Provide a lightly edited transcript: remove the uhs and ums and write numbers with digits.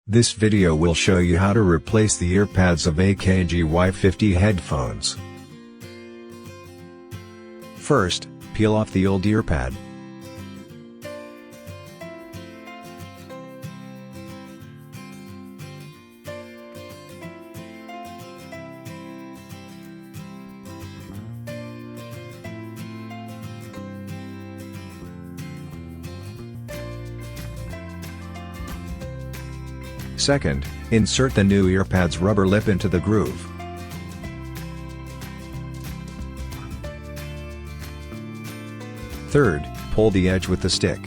This video will show you how to replace the earpads of AKG Y50 headphones. First, peel off the old earpad. Second, insert the new earpad's rubber lip into the groove. Third, pull the edge with the stick.